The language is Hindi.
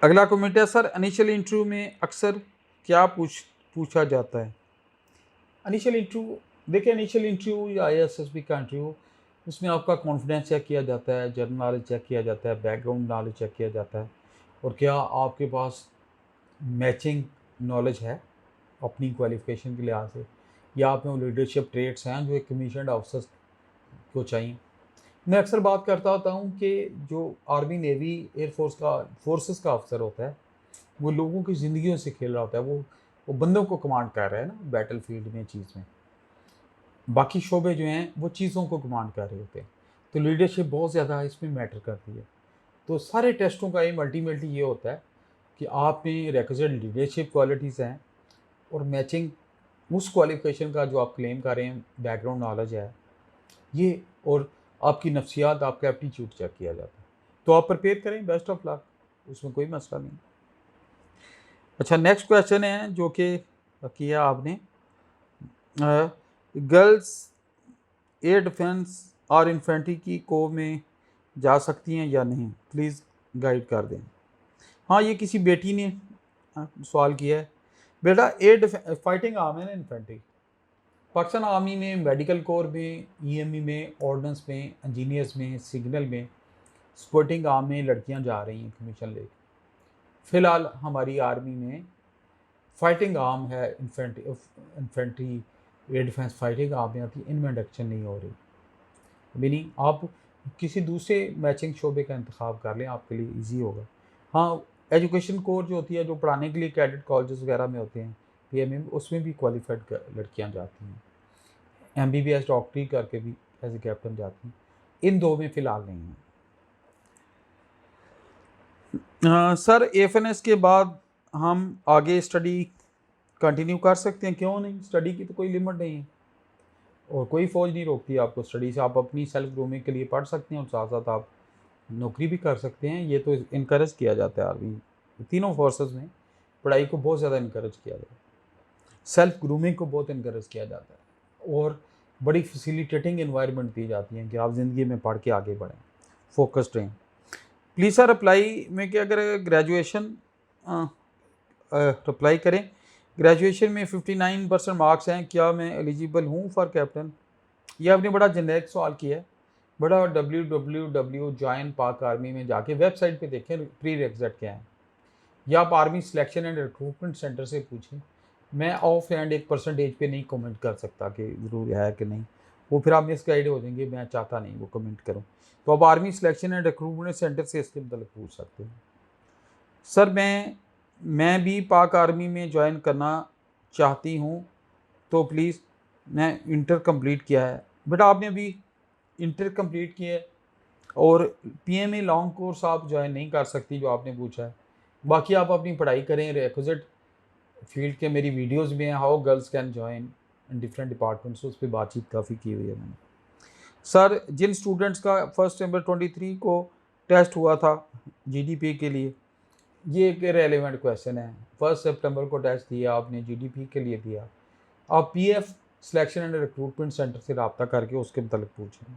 अगला कमेंट है, सर इनिशियल इंटरव्यू में अक्सर क्या पूछा जाता है? इनिशियल इंटरव्यू, देखिए इनिशियल इंटरव्यू या IASSB का इंटरव्यू, उसमें आपका कॉन्फिडेंस चेक किया जाता है, जनरल नॉलेज चेक किया जाता है, बैकग्राउंड नॉलेज चेक किया जाता है, और क्या आपके पास मैचिंग नॉलेज है अपनी क्वालिफिकेशन के लिहाज से, या आप में वो लीडरशिप ट्रेट्स हैं जो एक कमीशन्ड ऑफिसर को चाहिए। मैं अक्सर बात करता होता हूँ कि जो आर्मी, नेवी, एयरफोर्स का, फोर्सेस का अफसर होता है, वो लोगों की ज़िंदगियों से खेल रहा होता है। वो बंदों को कमांड कर रहा है ना बैटल फील्ड में, चीज़ में। बाकी शोबे जो हैं वो चीज़ों को कमांड कर रहे होते हैं। तो लीडरशिप बहुत ज़्यादा इसमें मैटर करती है। तो सारे टेस्टों का एम अल्टीमेटली ये होता है कि आप में रिक्विजिट लीडरशिप क्वालिटीज़ हैं, और मैचिंग उस क्वालिफिकेशन का जो आप क्लेम कर रहे हैं, बैकग्राउंड नॉलेज है ये, और आपकी नफ्सियात, आपका एप्टीट्यूड चेक किया जाता है। तो आप प्रिपेयर करें, बेस्ट ऑफ लक, उसमें कोई मसला नहीं। अच्छा, नेक्स्ट क्वेश्चन है जो कि किया आपने, गर्ल्स एयर डिफेंस और इन्फेंट्री की को में जा सकती हैं या नहीं, प्लीज़ गाइड कर दें। हाँ, ये किसी बेटी ने सवाल किया है। बेटा, एयर फाइटिंग आर्म है ना इन्फेंट्री। पाकिस्तान आर्मी में, मेडिकल कोर में, EME में, ऑर्डिनेंस में, इंजीनियर्स में, सिग्नल में, स्पोर्टिंग आर्म में लड़कियां जा रही हैं कमीशन लेकर। फ़िलहाल हमारी आर्मी में फाइटिंग आर्म है infantry, air defence fighting arm में आती है, इनमें इंडक्शन नहीं हो रही। मीनिंग आप किसी दूसरे मैचिंग शोबे का इंतखाब कर लें, आपके लिए ईजी होगा। हाँ, एजुकेशन कोर जो होती है, जो पढ़ाने के लिए कैडेट कॉलेजेस वगैरह में होते हैं, PMA में, उसमें भी क्वालिफाइड लड़कियां जाती हैं। MBBS डॉक्टरी करके भी एज ए कैप्टन जाती हैं। इन दो में फ़िलहाल नहीं है। सर, AFNS के बाद हम आगे स्टडी कंटिन्यू कर सकते हैं, क्यों नहीं? स्टडी की तो कोई लिमिट नहीं है, और कोई फ़ौज नहीं रोकती आपको स्टडी से। आप अपनी सेल्फ ग्रूमिंग के लिए पढ़ सकते हैं, और साथ साथ आप नौकरी भी कर सकते हैं। ये तो इनकरेज किया जाता है आर्मी, तीनों फोर्सेस में पढ़ाई को बहुत ज़्यादा इनकरेज किया जाता है, सेल्फ ग्रूमिंग को बहुत इनकरेज किया जाता है, और बड़ी फैसिलिटेटिंग इन्वायरमेंट दी जाती है कि आप ज़िंदगी में पढ़ के आगे बढ़ें, फोकस्ड रहें। प्लीज़ सर, अप्लाई में कि अगर ग्रेजुएशन अप्लाई करें, ग्रेजुएशन में 59% मार्क्स हैं, क्या मैं एलिजिबल हूँ फॉर कैप्टन? ये आपने बड़ा जेनेरिक सवाल किया है। बड़ा www जॉइन पाक आर्मी में जाके वेबसाइट पे देखें प्री रिक्विजिट क्या है, या आप army selection and recruitment centre से पूछें। मैं ऑफ हैंड एक परसेंटेज पे नहीं कमेंट कर सकता कि ज़रूर है कि नहीं, वो फिर आप मिसगाइड हो जाएंगे, मैं चाहता नहीं वो कमेंट करूं। तो आप army selection and recruitment centre से इसके मतलब पूछ सकते हैं। सर, मैं भी पाक आर्मी में ज्वाइन करना चाहती हूँ, तो प्लीज़, मैं इंटर कंप्लीट किया है। बेटा, आपने अभी इंटर कंप्लीट किया है, और PMA लॉन्ग कोर्स आप ज्वाइन नहीं कर सकती जो आपने पूछा है। बाकी आप अपनी पढ़ाई करें रिक्विजिट फील्ड के। मेरी वीडियोस में how girls can join in different departments, उस पर बातचीत काफ़ी की हुई है मैंने। सर, जिन स्टूडेंट्स का 1 सितंबर 23 को टेस्ट हुआ था GDP के लिए, ये एक रेलिवेंट क्वेश्चन है। 1 सितंबर को टेस्ट दिया आपने, GDP के लिए दिया, आप PF selection and recruitment centre से रब्ता करके उसके मतलब पूछें।